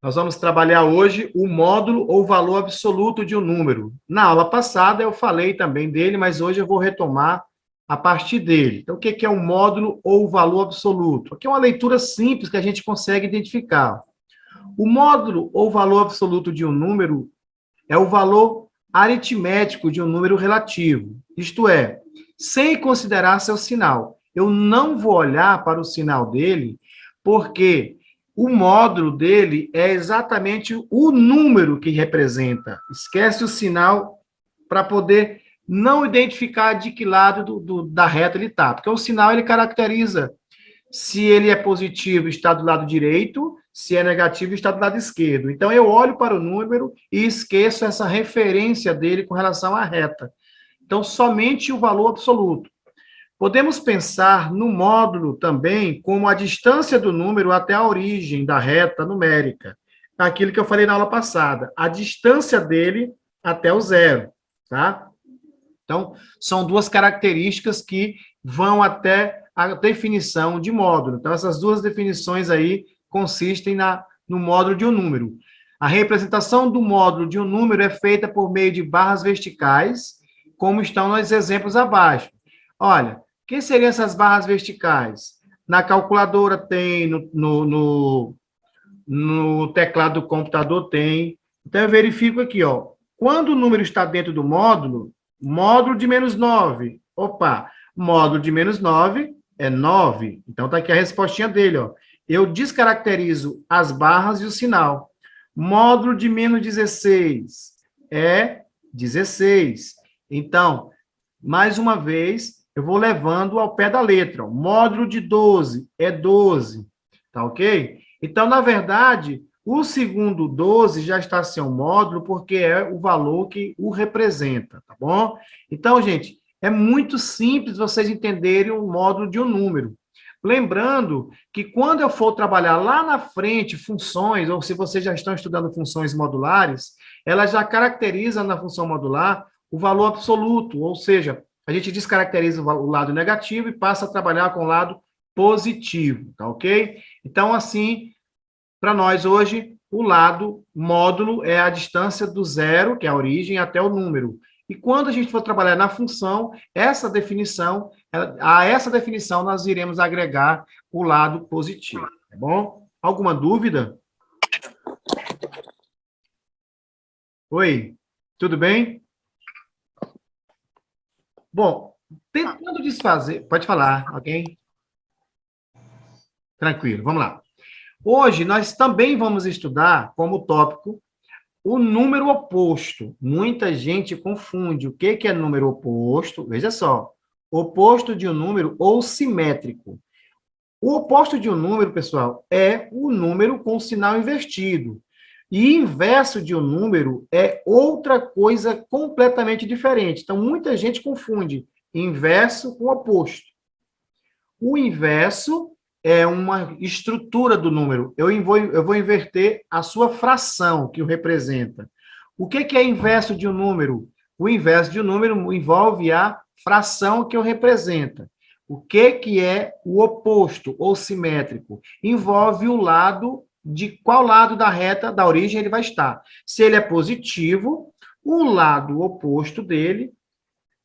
Nós vamos trabalhar hoje o módulo ou valor absoluto de um número. Na aula passada eu falei também dele, mas hoje eu vou retomar a partir dele. Então, o que é um módulo ou valor absoluto? Aqui é uma leitura simples que a gente consegue identificar. O módulo ou valor absoluto de um número é o valor aritmético de um número relativo, isto é, sem considerar seu sinal. Eu não vou olhar para o sinal dele, porque o módulo dele é exatamente o número que representa. Esquece o sinal para poder não identificar de que lado da reta ele está, porque o sinal ele caracteriza se ele é positivo, está do lado direito, se é negativo, está do lado esquerdo. Então, eu olho para o número e esqueço essa referência dele com relação à reta. Então, somente o valor absoluto. Podemos pensar no módulo também como a distância do número até a origem da reta numérica. Aquilo que eu falei na aula passada. A distância dele até o zero, tá? Então, são duas características que vão até a definição de módulo. Então, essas duas definições aí consistem no módulo de um número. A representação do módulo de um número é feita por meio de barras verticais, como estão nos exemplos abaixo. Olha, o que seriam essas barras verticais? Na calculadora tem, no teclado do computador tem. Então, eu verifico aqui, ó. Quando o número está dentro do módulo de menos 9. Opa, módulo de menos 9 é 9. Então, está aqui a respostinha dele, ó. Eu descaracterizo as barras e o sinal. Módulo de menos 16 é 16. Então, mais uma vez, eu vou levando ao pé da letra. Ó. Módulo de 12 é 12. Tá ok? Então, na verdade, o segundo 12 já está sem um módulo, porque é o valor que o representa, tá bom? Então, gente, é muito simples vocês entenderem o módulo de um número. Lembrando que quando eu for trabalhar lá na frente funções, ou se vocês já estão estudando funções modulares, ela já caracteriza na função modular o valor absoluto, ou seja, a gente descaracteriza o lado negativo e passa a trabalhar com o lado positivo, tá ok? Então, assim, para nós hoje, o lado módulo é a distância do zero, que é a origem, até o número. E quando a gente for trabalhar na função, a essa definição nós iremos agregar o lado positivo, tá bom? Alguma dúvida? Oi, tudo bem? Bom, tentando desfazer... Pode falar, ok? Tranquilo, vamos lá. Hoje, nós também vamos estudar, como tópico, o número oposto. Muita gente confunde o que é número oposto. Veja só, oposto de um número ou simétrico. O oposto de um número, pessoal, é o número com sinal invertido. E inverso de um número é outra coisa completamente diferente. Então, muita gente confunde inverso com oposto. O inverso é uma estrutura do número. Eu vou inverter a sua fração, que o representa. O que é inverso de um número? O inverso de um número envolve a fração que o representa. O que é o oposto ou simétrico? Envolve o lado de qual lado da reta, da origem, ele vai estar. Se ele é positivo, o lado oposto dele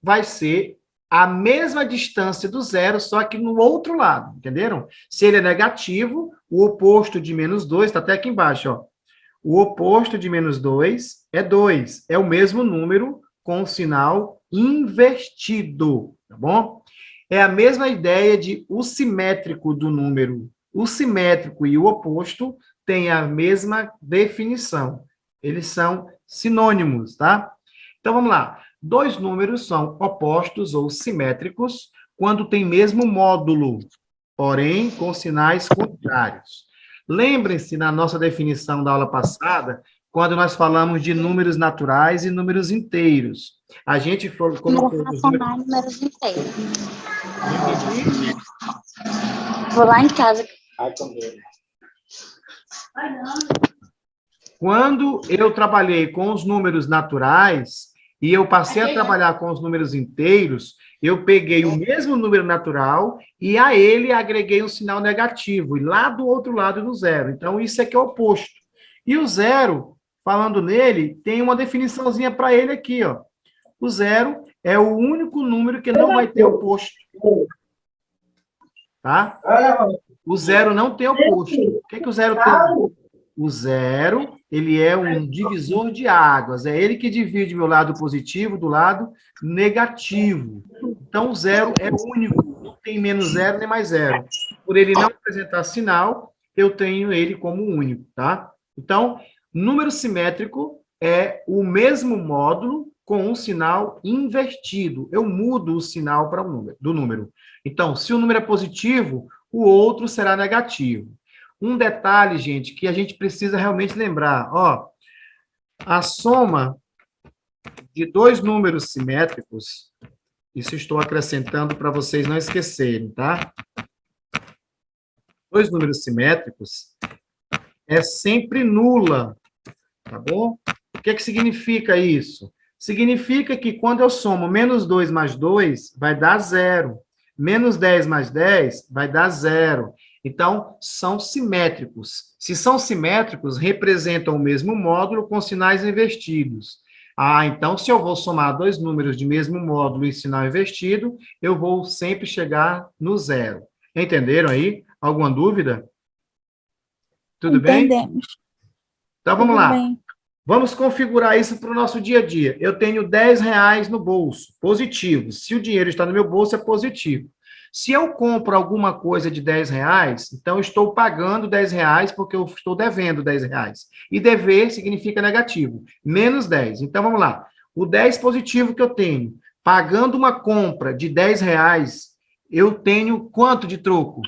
vai ser a mesma distância do zero, só que no outro lado, entenderam? Se ele é negativo, o oposto de menos 2, está até aqui embaixo, ó. O oposto de menos 2 é 2. É o mesmo número com o sinal invertido, tá bom? É a mesma ideia de o simétrico do número. O simétrico e o oposto têm a mesma definição. Eles são sinônimos, tá? Então, vamos lá. Dois números são opostos ou simétricos quando têm mesmo módulo, porém com sinais contrários. Lembrem-se, na nossa definição da aula passada, quando nós falamos de números naturais e números inteiros. A gente colocou os números inteiros. Vou lá em casa. Quando eu trabalhei com os números naturais e eu passei a trabalhar com os números inteiros, eu peguei o mesmo número natural e a ele agreguei um sinal negativo, e lá do outro lado do zero. Então, isso é que é o oposto. E o zero, falando nele, tem uma definiçãozinha para ele aqui, ó. O zero é o único número que não vai ter oposto, tá? O zero não tem oposto. O que o zero tem? O zero, ele é um divisor de águas. É ele que divide meu lado positivo do lado negativo. Então, o zero é único. Não tem menos zero nem mais zero. Por ele não apresentar sinal, eu tenho ele como único, tá? Então, número simétrico é o mesmo módulo com um sinal invertido. Eu mudo o sinal para o número, do número. Então, se o número é positivo, o outro será negativo. Um detalhe, gente, que a gente precisa realmente lembrar, ó, a soma de dois números simétricos, isso estou acrescentando para vocês não esquecerem, tá? Dois números simétricos é sempre nula, tá bom? O que significa isso? Significa que quando eu somo menos 2 mais 2, vai dar zero. Menos 10 mais 10 vai dar zero. Então, são simétricos. Se são simétricos, representam o mesmo módulo com sinais invertidos. Ah, então, se eu vou somar dois números de mesmo módulo e sinal invertido, eu vou sempre chegar no zero. Entenderam aí? Alguma dúvida? Tudo bem? Entendemos. Então, vamos Tudo lá. bem. Vamos configurar isso para o nosso dia a dia. Eu tenho R$ 10 no bolso, positivo. Se o dinheiro está no meu bolso, é positivo. Se eu compro alguma coisa de R$ 10, então eu estou pagando R$ 10 porque eu estou devendo R$ 10. E dever significa negativo, menos 10. Então, vamos lá. O 10 positivo que eu tenho, pagando uma compra de R$ 10, eu tenho quanto de troco?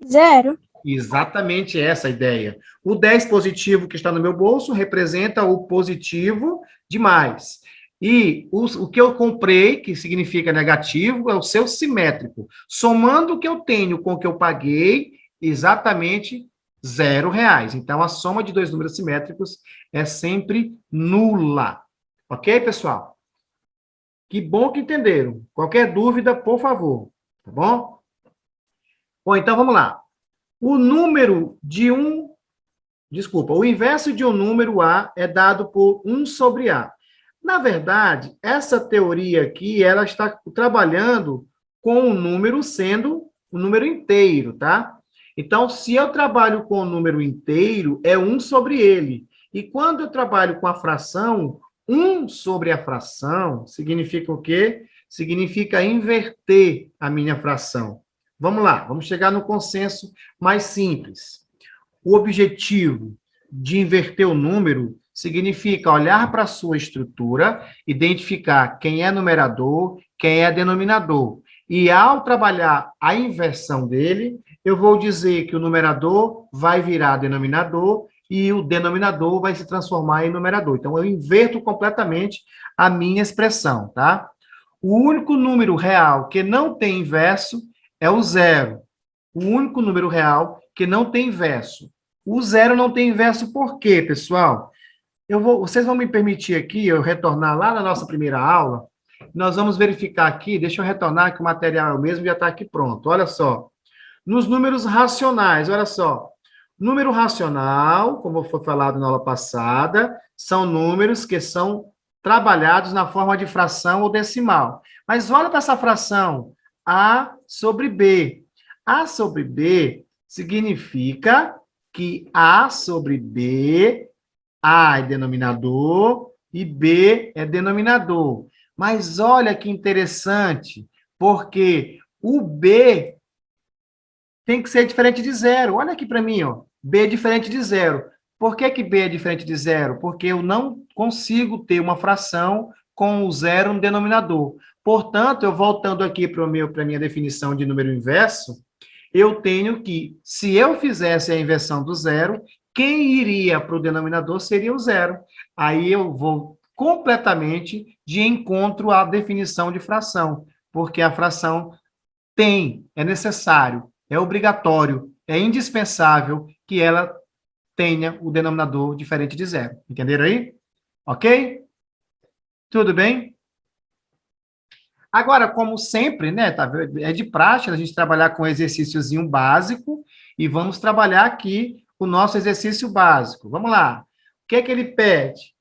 Zero. Exatamente essa a ideia. O 10 positivo que está no meu bolso representa o positivo de mais. E o que eu comprei, que significa negativo, é o seu simétrico. Somando o que eu tenho com o que eu paguei, exatamente R$ 0. Então, a soma de dois números simétricos é sempre nula. Ok, pessoal? Que bom que entenderam. Qualquer dúvida, por favor. Tá bom? Bom, então vamos lá. O número de o inverso de um número A é dado por 1 sobre A. Na verdade, essa teoria aqui, ela está trabalhando com o número sendo o número inteiro, tá? Então, se eu trabalho com o número inteiro, é 1 sobre ele. E quando eu trabalho com a fração, 1 sobre a fração, significa o quê? Significa inverter a minha fração. Vamos lá, vamos chegar no consenso mais simples. O objetivo de inverter o número significa olhar para a sua estrutura, identificar quem é numerador, quem é denominador. E ao trabalhar a inversão dele, eu vou dizer que o numerador vai virar denominador e o denominador vai se transformar em numerador. Então, eu inverto completamente a minha expressão, tá? O único número real que não tem inverso é o zero. O único número real que não tem inverso. O zero não tem inverso por quê, pessoal? Vocês vão me permitir aqui eu retornar lá na nossa primeira aula. Nós vamos verificar aqui, deixa eu retornar que o material é o mesmo, já está aqui pronto. Olha só. Nos números racionais, olha só. Número racional, como foi falado na aula passada, são números que são trabalhados na forma de fração ou decimal. Mas olha para essa fração, A sobre B. A sobre B significa que A sobre B, A é denominador e B é denominador. Mas olha que interessante, porque o B tem que ser diferente de zero. Olha aqui para mim, ó. B é diferente de zero. Por que B é diferente de zero? Porque eu não consigo ter uma fração com o zero no denominador. Portanto, eu voltando aqui para a minha definição de número inverso, eu tenho que, se eu fizesse a inversão do zero, quem iria para o denominador seria o zero. Aí eu vou completamente de encontro à definição de fração, porque a fração é necessário, é obrigatório, é indispensável que ela tenha o denominador diferente de zero. Entenderam aí? Ok? Tudo bem? Agora, como sempre, né, tá, é de praxe a gente trabalhar com um exercíciozinho básico E vamos trabalhar aqui o nosso exercício básico. Vamos lá. O que é que ele pede?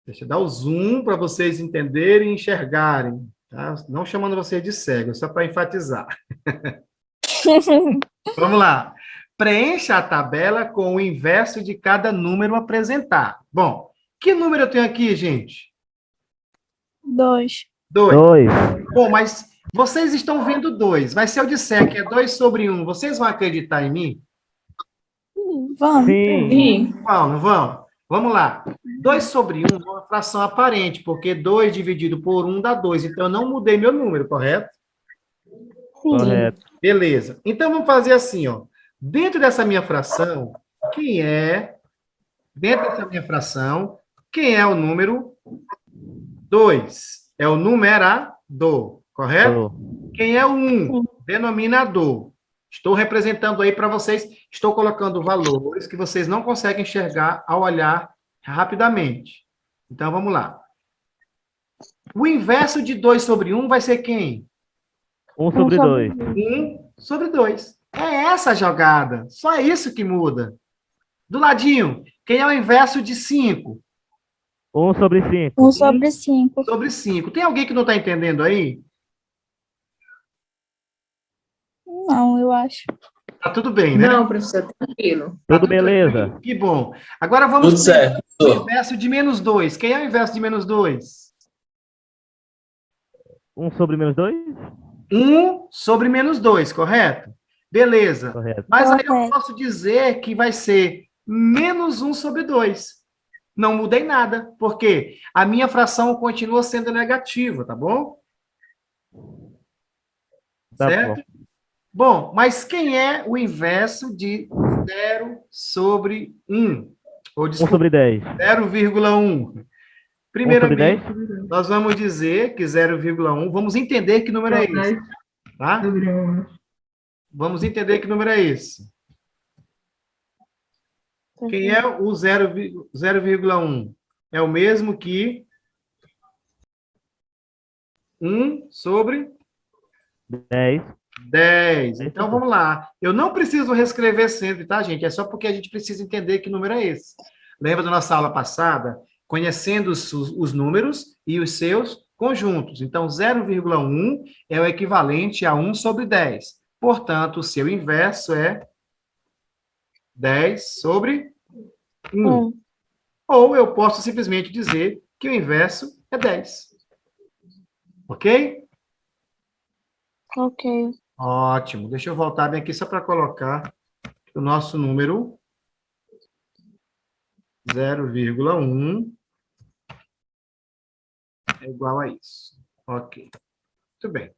Deixa eu dar o zoom para vocês entenderem e enxergarem. Tá? Não chamando vocês de cego, só para enfatizar. Vamos lá. Preencha a tabela com o inverso de cada número apresentado. Bom, que número eu tenho aqui, gente? 2. 2. 2. Bom, mas vocês estão vendo 2. Mas se eu disser que é 2 sobre 1, vocês vão acreditar em mim? Vamos. Sim. Vão, não vão? Vamos lá. 2 sobre 1 é uma fração aparente, porque 2 dividido por 1 dá 2. Então, eu não mudei meu número, correto? Sim. Correto. Beleza. Então, vamos fazer assim, ó. Dentro dessa minha fração, dentro dessa minha fração, quem é o número 2? É o numerador, correto? Quem é o 1? Denominador. Estou representando aí para vocês, estou colocando valores que vocês não conseguem enxergar ao olhar rapidamente. Então, vamos lá. O inverso de 2 sobre 1 vai ser quem? 1 sobre 2. 1 sobre 2. É essa a jogada. Só é isso que muda. Do ladinho, quem é o inverso de 5? 1 sobre 5. 1 sobre 5. Sobre 5. Tem alguém que não está entendendo aí? Não, eu acho. Tá tudo bem, né? Não, professor, tranquilo. Tá Tudo beleza. tranquilo. Que bom. Agora vamos Tudo certo, o professor. inverso de menos 2. Quem é o inverso de menos 2? 1 sobre menos 2? 1 sobre menos 2, correto? Beleza. Correto. Mas aí eu Correto. posso dizer que vai ser menos 1 sobre 2. Não mudei nada, porque a minha fração continua sendo negativa, tá bom? Tá Certo? bom. Bom, mas quem é o inverso de 0 sobre 1? Ou, 1 desculpa, sobre 10. 0,1. 1 sobre Primeiramente, 10? nós vamos dizer que 0,1, vamos entender que número é esse, tá? Vamos entender que número é esse. Quem é o 0,1? É o mesmo que 1 sobre 10. 10. Então, vamos lá. Eu não preciso reescrever sempre, tá, gente? É só porque a gente precisa entender que número é esse. Lembra da nossa aula passada? Conhecendo os números e os seus conjuntos. Então, 0,1 é o equivalente a 1 sobre 10. Portanto, o seu inverso é 10 sobre 1. Ou eu posso simplesmente dizer que o inverso é 10. Ok? Ok. Ótimo. Deixa eu voltar bem aqui só para colocar o nosso número 0,1 é igual a isso. Ok. Muito bem.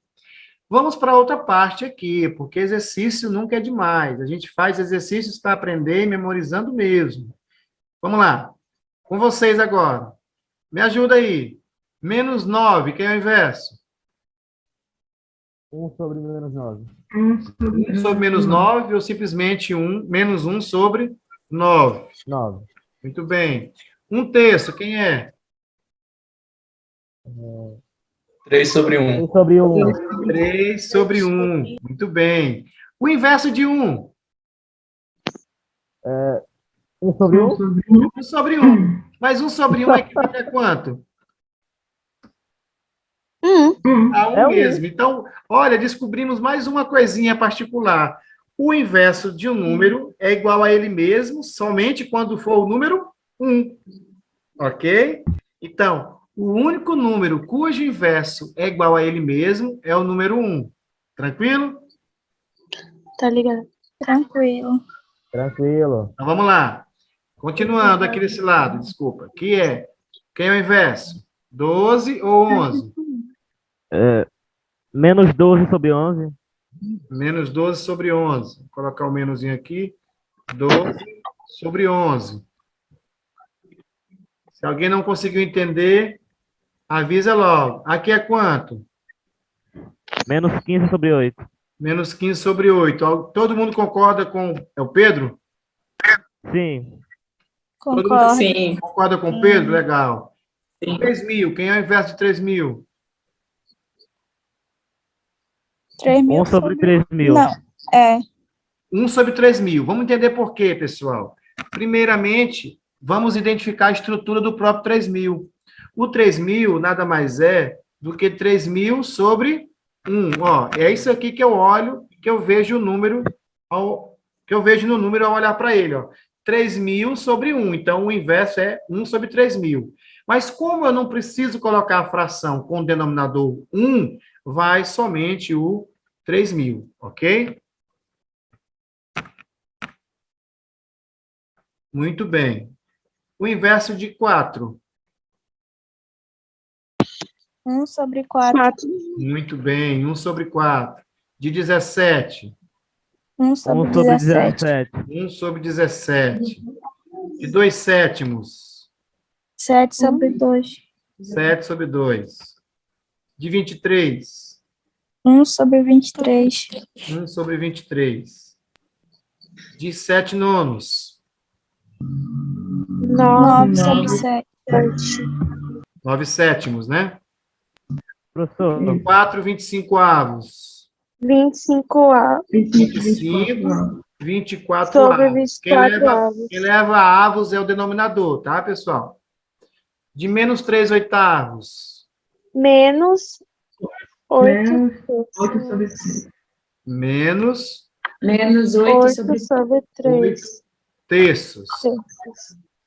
Vamos para outra parte aqui, porque exercício nunca é demais. A gente faz exercícios para aprender memorizando mesmo. Vamos lá. Com vocês agora. Me ajuda aí. Menos 9, quem é o inverso? 1 sobre menos 9. 1 sobre menos 9 ou simplesmente menos 1 sobre 9. 9. Muito bem. 1/3, quem é? 3 sobre 1. 1 sobre 1. 3 sobre 1. Muito bem. O inverso de 1? 1 sobre 1? 1 sobre 1. Mas 1 sobre 1 equivale a quanto? A 1 É um. mesmo. Então, olha, descobrimos mais uma coisinha particular. O inverso de um número é igual a ele mesmo, somente quando for o número 1. Ok? Então, o único número cujo inverso é igual a ele mesmo é o número 1. Tranquilo? Tá ligado? Tranquilo. Tranquilo. Então, vamos lá. Continuando aqui desse lado, desculpa. Quem é o inverso? 12 ou 11? Menos 12 sobre 11. Menos 12 sobre 11. Vou colocar o menuzinho aqui. 12 sobre 11. Se alguém não conseguiu entender, avisa logo. Aqui é quanto? Menos 15 sobre 8. Menos 15 sobre 8. Todo mundo concorda com... É o Pedro? Sim. Todo mundo Concordo. Sim. concorda com o Pedro? Legal. Sim. 3.000. Quem é o inverso de 3.000? 3.000 1 sobre 3.000. Não, é. 1 sobre 3.000. Vamos entender por quê, pessoal. Primeiramente, vamos identificar a estrutura do próprio 3.000. O 3.000 nada mais é do que 3.000 sobre 1. Ó, é isso aqui que eu olho, que eu vejo o número, que eu vejo no número ao olhar para ele. Ó. 3.000 sobre 1. Então, o inverso é 1 sobre 3.000. Mas como eu não preciso colocar a fração com o denominador 1, vai somente o 3.000, ok? Muito bem. O inverso de 4. 1 sobre 4. Muito bem. 1 sobre 4. De 17. 1 1 sobre sobre 17. 17. 1 sobre 17. De 2 sétimos. 7 sobre 2. 7 sobre 2. De 23. 1 sobre 23. 1 sobre 23. De 7 nonos. 9 sobre 7. 9 sétimos, né? Professor, 4, 25 avos. 25 avos. 25, 24 Sobre avos. 24 avos. Quem leva avos é o denominador, tá, pessoal? De menos 3 oitavos. Menos 8 8 sobre 6. Menos Menos 8 sobre 3. sobre 3. terços.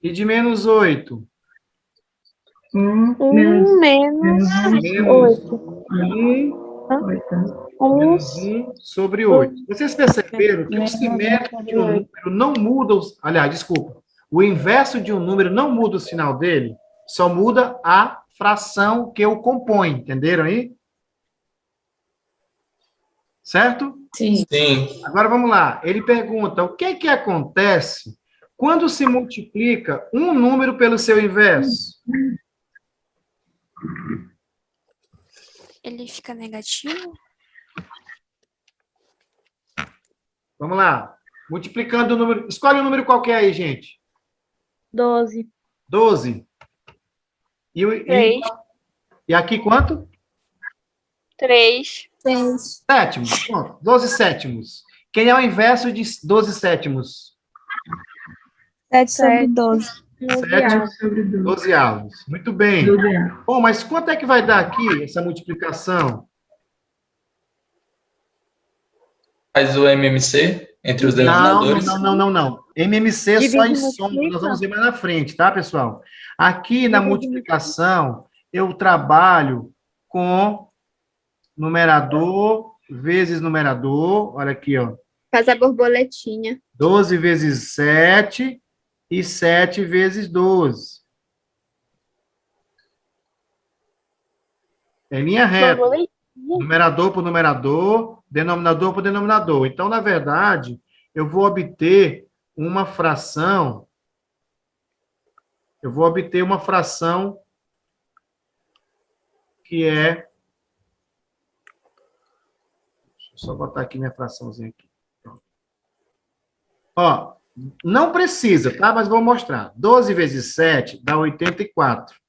E de menos 8. 1 menos 1 menos Menos 8. 8. menos 1 sobre 8. Vocês perceberam que o simétrico de um número não muda, aliás, desculpa, o inverso de um número não muda o sinal dele, só muda a fração que o compõe, entenderam aí? Certo? Sim. Sim. Agora vamos lá. Ele pergunta: o que acontece quando se multiplica um número pelo seu inverso? Ele fica negativo? Vamos lá. Multiplicando o número. Escolhe um número qualquer aí, gente. 12. 12. E 3. aqui quanto? 3. 6. Sétimos. Pronto. 12 sétimos. Quem é o inverso de 12 sétimos? 7 sobre 12. 7 sobre 12. 12 avos. Muito bem. 12 avos. Bom, mas quanto é que vai dar aqui essa multiplicação? Faz o MMC entre os Não, denominadores. não. MMC Divide só em e soma, multiplica? nós vamos ver mais na frente, tá, pessoal? Aqui na Divide e multiplicação, eu trabalho com numerador vezes numerador. Olha aqui, ó. Faz a borboletinha. 12 vezes 7 e 7 vezes 12. É linha reta. Borboletinha. Numerador por numerador, denominador por denominador. Então, na verdade, eu vou obter uma fração. Eu vou obter uma fração que é. Deixa eu só botar aqui minha fraçãozinha aqui. Pronto. Ó, não precisa, tá? Mas vou mostrar. 12 vezes 7 dá 84.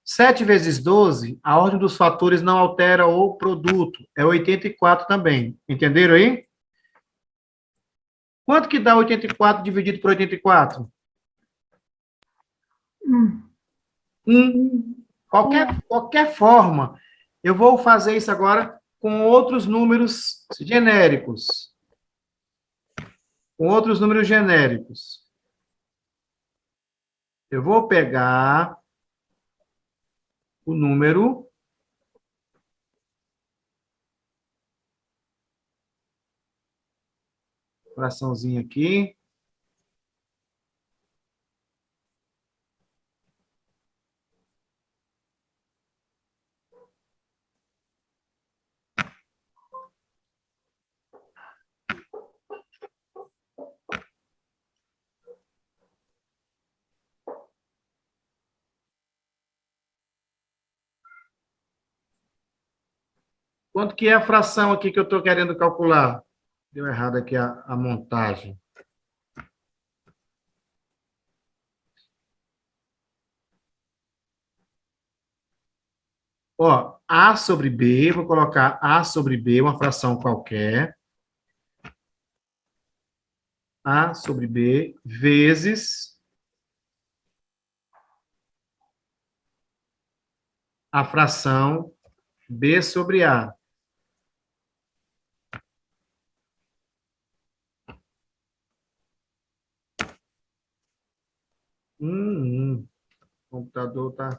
7 vezes 12, a ordem dos fatores não altera o produto. É 84 também. Entenderam aí? Quanto que dá 84 dividido por 84? 1. Qualquer forma. Eu vou fazer isso agora com outros números genéricos. Com outros números genéricos. Eu vou pegar o número fraçãozinha aqui. Quanto que é a fração aqui que eu estou querendo calcular? Deu errado aqui a montagem. Ó, A sobre B, vou colocar A sobre B, uma fração qualquer. A sobre B, vezes a fração B sobre A. O computador tá...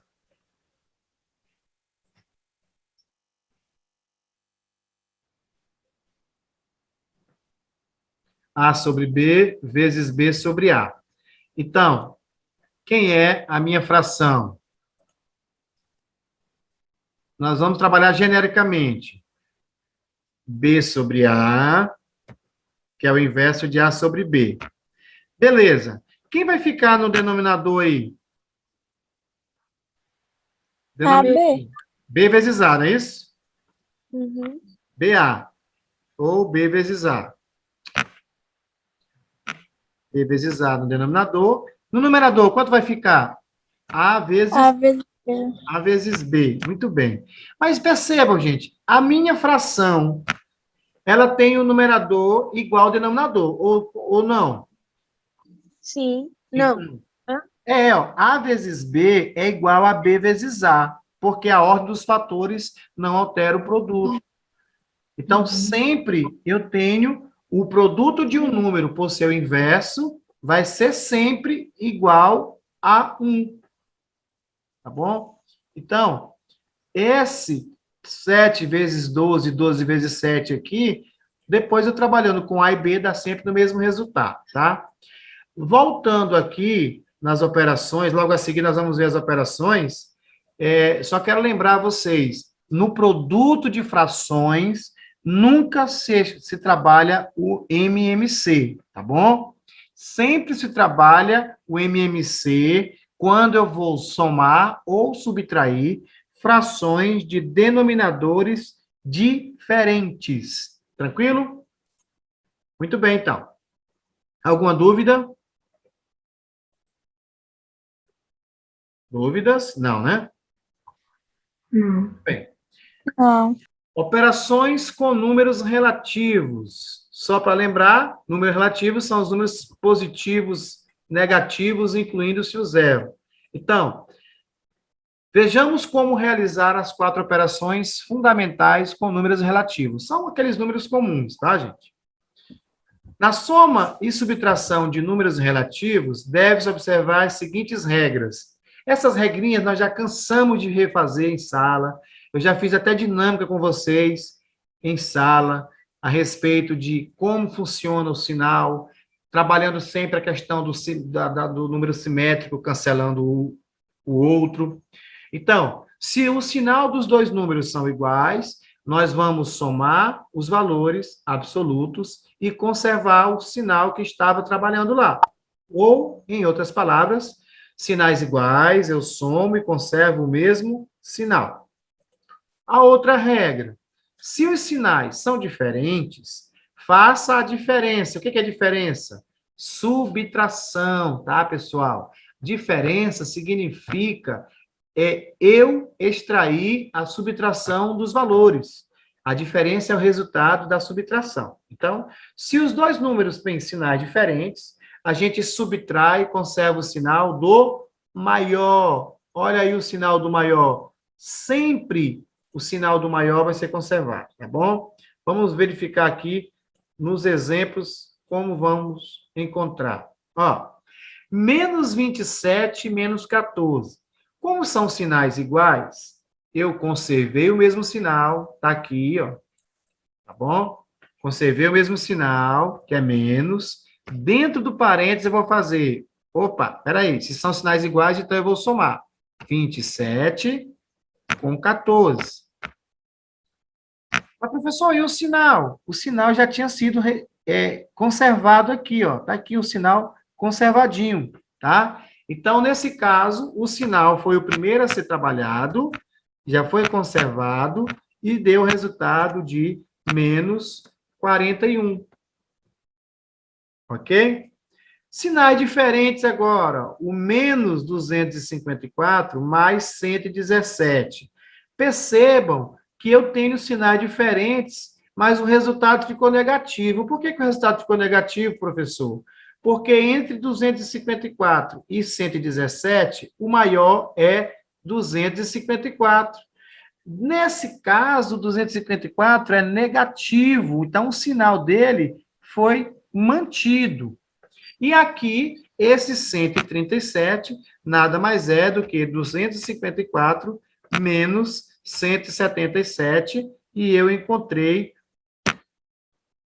A sobre B vezes B sobre A. Então, quem é a minha fração? Nós vamos trabalhar genericamente. B sobre A, que é o inverso de A sobre B. Beleza. Quem vai ficar no denominador aí? AB. B vezes A, não é isso? Uhum. BA. Ou B vezes A. B vezes A no denominador. No numerador, quanto vai ficar? A vezes A vezes B. A vezes B. Muito bem. Mas percebam, gente, a minha fração, ela tem o numerador igual ao denominador, ou não? Sim. Não. Então, ó, A vezes B é igual a B vezes A, porque a ordem dos fatores não altera o produto. Então, sempre eu tenho o produto de um número por seu inverso, vai ser sempre igual a 1. Tá bom? Então, esse 7 vezes 12, 12 vezes 7 aqui, depois eu trabalhando com A e B, dá sempre no mesmo resultado, tá? Voltando aqui nas operações, logo a seguir nós vamos ver as operações, só quero lembrar vocês, no produto de frações, nunca se trabalha o MMC, tá bom? Sempre se trabalha o MMC quando eu vou somar ou subtrair frações de denominadores diferentes. Tranquilo? Muito bem, então. Alguma dúvida? Dúvidas? Não, né? Não. Bem. Não. Operações com números relativos. Só para lembrar, números relativos são os números positivos, negativos, incluindo-se o zero. Então, vejamos como realizar as 4 operações fundamentais com números relativos. São aqueles números comuns, tá, gente? Na soma e subtração de números relativos, deve-se observar as seguintes regras. Essas regrinhas nós já cansamos de refazer em sala. Eu já fiz até dinâmica com vocês em sala, a respeito de como funciona o sinal, trabalhando sempre a questão do número simétrico, cancelando o outro. Então, se o sinal dos dois números são iguais, nós vamos somar os valores absolutos e conservar o sinal que estava trabalhando lá. Ou, em outras palavras, sinais iguais, eu somo e conservo o mesmo sinal. A outra regra, se os sinais são diferentes, faça a diferença. O que é diferença? Subtração, tá, pessoal? Diferença significa eu extrair a subtração dos valores. A diferença é o resultado da subtração. Então, se os dois números têm sinais diferentes, a gente subtrai e conserva o sinal do maior. Olha aí o sinal do maior. Sempre o sinal do maior vai ser conservado, tá bom? Vamos verificar aqui nos exemplos como vamos encontrar. Ó, menos 27 menos 14. Como são sinais iguais, eu conservei o mesmo sinal, tá aqui, ó. Tá bom? Conservei o mesmo sinal, que é menos. Dentro do parênteses eu vou fazer, opa, peraí, se são sinais iguais, então eu vou somar 27 com 14. Mas, professor, e o sinal? O sinal já tinha sido conservado aqui, ó. Tá aqui o sinal conservadinho, tá? Então, nesse caso, o sinal foi o primeiro a ser trabalhado, já foi conservado e deu o resultado de menos 41. Ok? Sinais diferentes agora. O menos 254 mais 117. Percebam que eu tenho sinais diferentes, mas o resultado ficou negativo. Por que o resultado ficou negativo, professor? Porque entre 254 e 117, o maior é 254. Nesse caso, 254 é negativo, então o sinal dele foi mantido. E aqui, esse 137 nada mais é do que 254 menos 177, e eu encontrei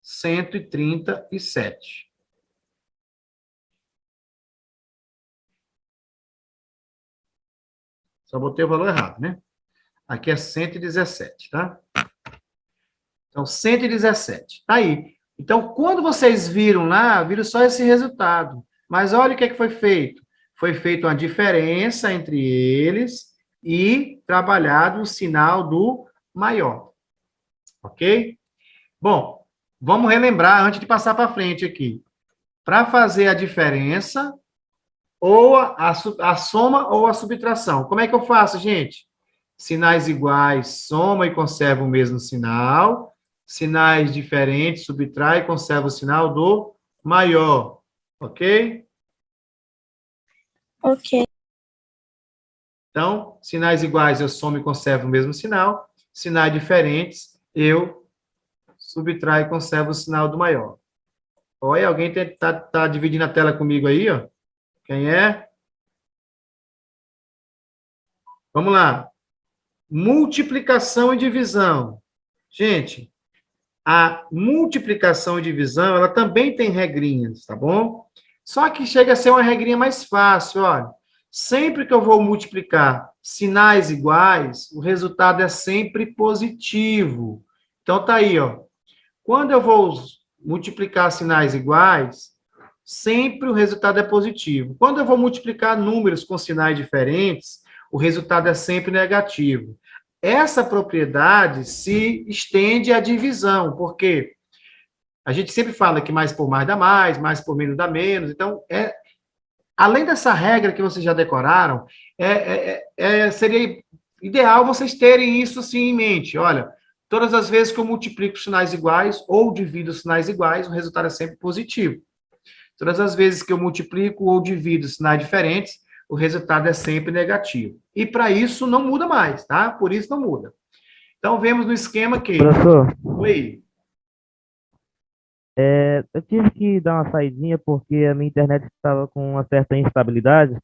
137. Só botei o valor errado, né? Aqui é 117, tá? Então, 117. Tá aí. Então, quando vocês viram lá, viram só esse resultado. Mas olha o que é que foi feito. Foi feita uma diferença entre eles e trabalhado o sinal do maior. Ok? Bom, vamos relembrar antes de passar para frente aqui. Para fazer a diferença, ou a soma ou a subtração. Como é que eu faço, gente? Sinais iguais, soma e conserva o mesmo sinal. Sinais diferentes, subtrai e conserva o sinal do maior. Ok? Ok. Então, sinais iguais, eu somo e conservo o mesmo sinal. Sinais diferentes, eu subtrai e conservo o sinal do maior. Olha, alguém tá dividindo a tela comigo aí, ó? Quem é? Vamos lá. Multiplicação e divisão. Gente, a multiplicação e divisão, ela também tem regrinhas, tá bom? Só que chega a ser uma regrinha mais fácil, olha. Sempre que eu vou multiplicar sinais iguais, o resultado é sempre positivo. Então, tá aí, ó. Quando eu vou multiplicar sinais iguais, sempre o resultado é positivo. Quando eu vou multiplicar números com sinais diferentes, o resultado é sempre negativo. Essa propriedade se estende à divisão, porque a gente sempre fala que mais por mais dá mais por menos dá menos. Então, além dessa regra que vocês já decoraram, seria ideal vocês terem isso assim em mente. Olha, todas as vezes que eu multiplico sinais iguais ou divido sinais iguais, o resultado é sempre positivo. Todas as vezes que eu multiplico ou divido sinais diferentes, o resultado é sempre negativo. E para isso não muda mais, tá? Por isso não muda. Então, vemos no esquema que... Professor, Oi. eu tive que dar uma saidinha porque a minha internet estava com uma certa instabilidade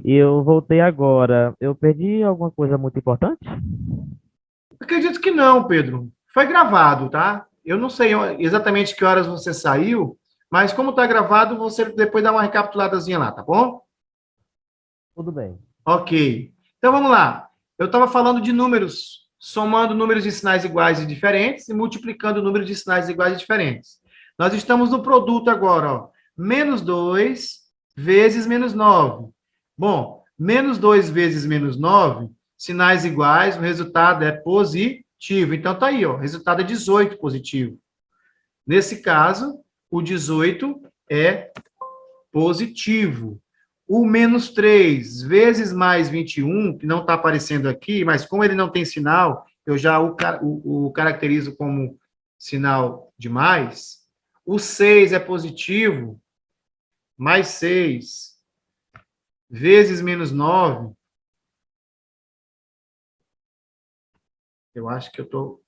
e eu voltei agora. Eu perdi alguma coisa muito importante? Acredito que não, Pedro. Foi gravado, tá? Eu não sei exatamente que horas você saiu, mas como está gravado, você depois dá uma recapituladazinha lá, tá bom? Tudo bem. Ok. Então, vamos lá. Eu estava falando de números, somando números de sinais iguais e diferentes e multiplicando números de sinais iguais e diferentes. Nós estamos no produto agora, ó. Menos 2 vezes menos 9. Bom, menos 2 vezes menos 9, sinais iguais, o resultado é positivo. Então, tá aí, ó. O resultado é 18 positivo. Nesse caso, o 18 é positivo. O menos 3 vezes mais 21, que não está aparecendo aqui, mas como ele não tem sinal, eu já o caracterizo como sinal de mais. O 6 é positivo, mais 6 vezes menos 9. Eu acho que eu estou...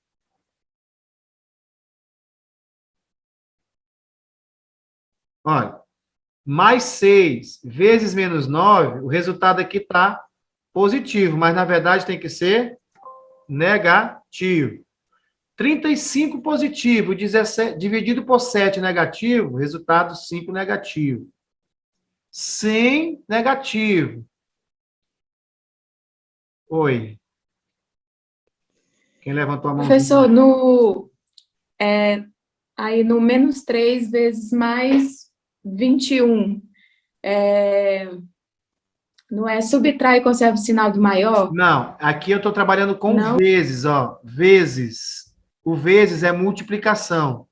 Olha, mais 6 vezes menos 9, o resultado aqui está positivo, mas na verdade tem que ser negativo. 35 positivo, 17, dividido por 7 negativo, resultado 5 negativo. 100 negativo. Oi. Quem levantou a mão? Professor, aí no menos 3 vezes mais 21, não é subtrai e conserva o sinal do maior? Não, aqui eu estou trabalhando com Não? vezes, ó. Vezes. O vezes é multiplicação.